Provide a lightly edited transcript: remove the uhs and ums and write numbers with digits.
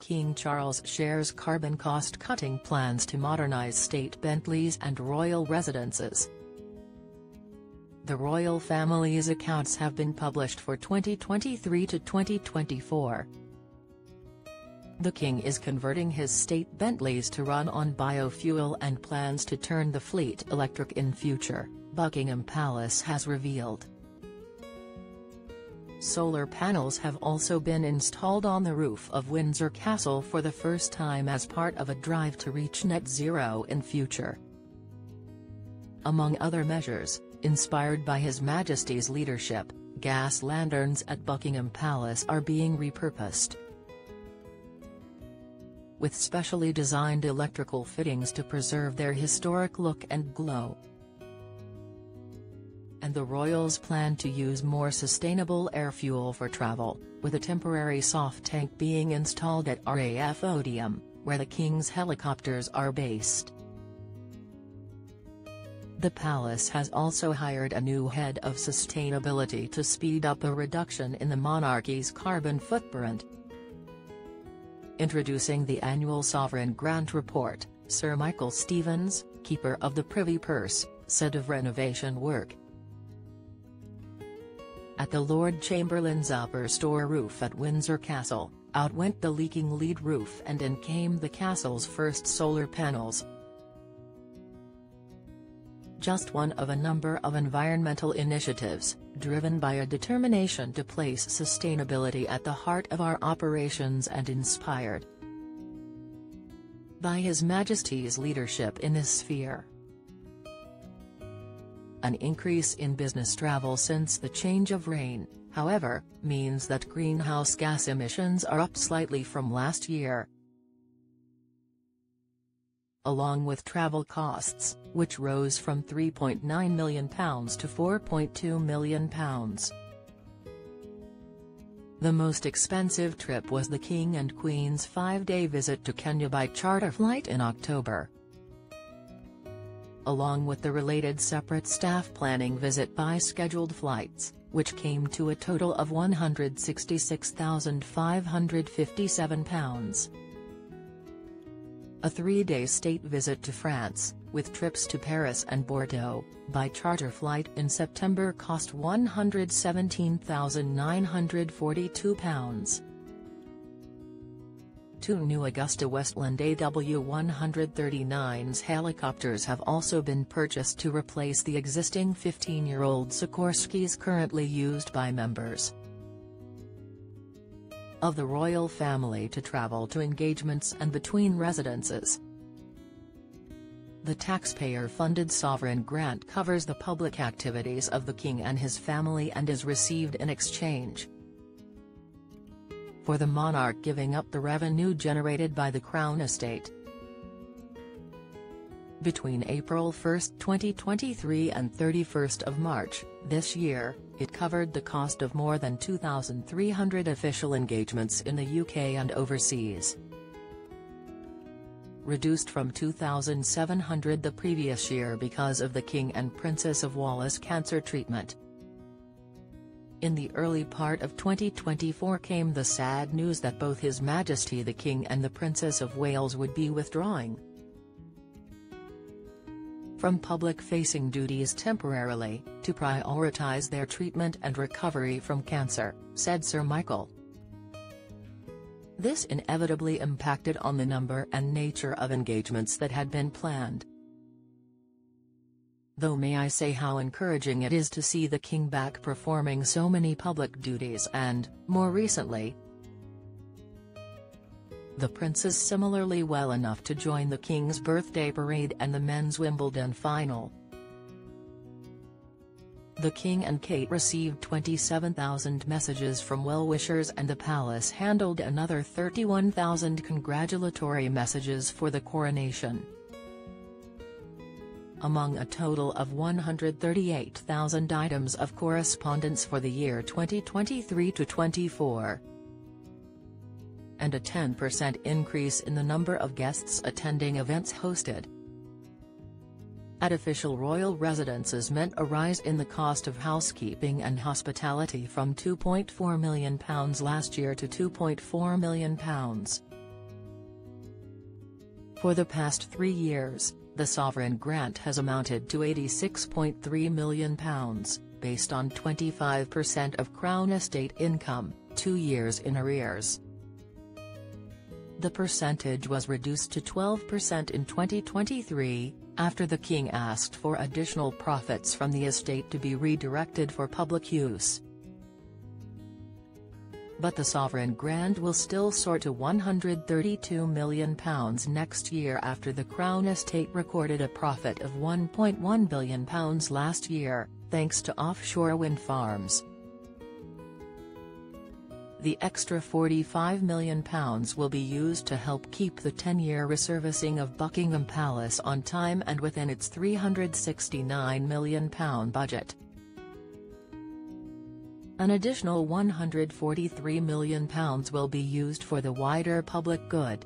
King Charles shares carbon cost-cutting plans to modernise state Bentleys and royal residences. The royal family's accounts have been published for 2023 to 2024. The king is converting his state Bentleys to run on biofuel and plans to turn the fleet electric in future, Buckingham Palace has revealed. Solar panels have also been installed on the roof of Windsor Castle for the first time as part of a drive to reach net zero in future. Among other measures, inspired by His Majesty's leadership, gas lanterns at Buckingham Palace are being repurposed, with specially designed electrical fittings to preserve their historic look and glow. And the royals plan to use more sustainable air fuel for travel, with a temporary soft tank being installed at RAF Odium, where the King's helicopters are based. The palace has also hired a new head of sustainability to speed up a reduction in the monarchy's carbon footprint. Introducing the annual Sovereign Grant Report, Sir Michael Stevens, Keeper of the Privy Purse, said of renovation work at the Lord Chamberlain's upper store roof at Windsor Castle, out went the leaking lead roof and in came the castle's first solar panels. Just one of a number of environmental initiatives, driven by a determination to place sustainability at the heart of our operations and inspired by His Majesty's leadership in this sphere. An increase in business travel since the change of reign, however, means that greenhouse gas emissions are up slightly from last year, along with travel costs, which rose from £3.9 million to £4.2 million. The most expensive trip was the King and Queen's 5-day visit to Kenya by charter flight in October, along with the related separate staff planning visit by scheduled flights, which came to a total of £166,557. A 3-day state visit to France, with trips to Paris and Bordeaux, by charter flight in September cost £117,942. 2 new Augusta Westland AW139s helicopters have also been purchased to replace the existing 15-year-old Sikorskis currently used by members of the royal family to travel to engagements and between residences. The taxpayer-funded sovereign grant covers the public activities of the King and his family and is received in exchange for the monarch giving up the revenue generated by the Crown estate. Between April 1, 2023 and 31 March, this year, it covered the cost of more than 2,300 official engagements in the UK and overseas, reduced from 2,700 the previous year because of the King and Princess of Wales' cancer treatment. In the early part of 2024 came the sad news that both His Majesty the King and the Princess of Wales would be withdrawing from public-facing duties temporarily, to prioritise their treatment and recovery from cancer, said Sir Michael. This inevitably impacted on the number and nature of engagements that had been planned. Though may I say how encouraging it is to see the King back performing so many public duties and, more recently, the Princess similarly well enough to join the King's birthday parade and the men's Wimbledon final. The King and Kate received 27,000 messages from well-wishers and the palace handled another 31,000 congratulatory messages for the coronation, among a total of 138,000 items of correspondence for the year 2023-24. And a 10% increase in the number of guests attending events hosted at official royal residences meant a rise in the cost of housekeeping and hospitality from £2.4 million last year to £2.4 million. For the past 3 years, the sovereign grant has amounted to £86.3 million, based on 25% of Crown Estate income, 2 years in arrears. The percentage was reduced to 12% in 2023, after the King asked for additional profits from the estate to be redirected for public use. But the sovereign grant will still soar to £132 million next year after the Crown Estate recorded a profit of £1.1 billion last year, thanks to offshore wind farms. The extra £45 million will be used to help keep the 10-year resurfacing of Buckingham Palace on time and within its £369 million budget. An additional £143 million will be used for the wider public good,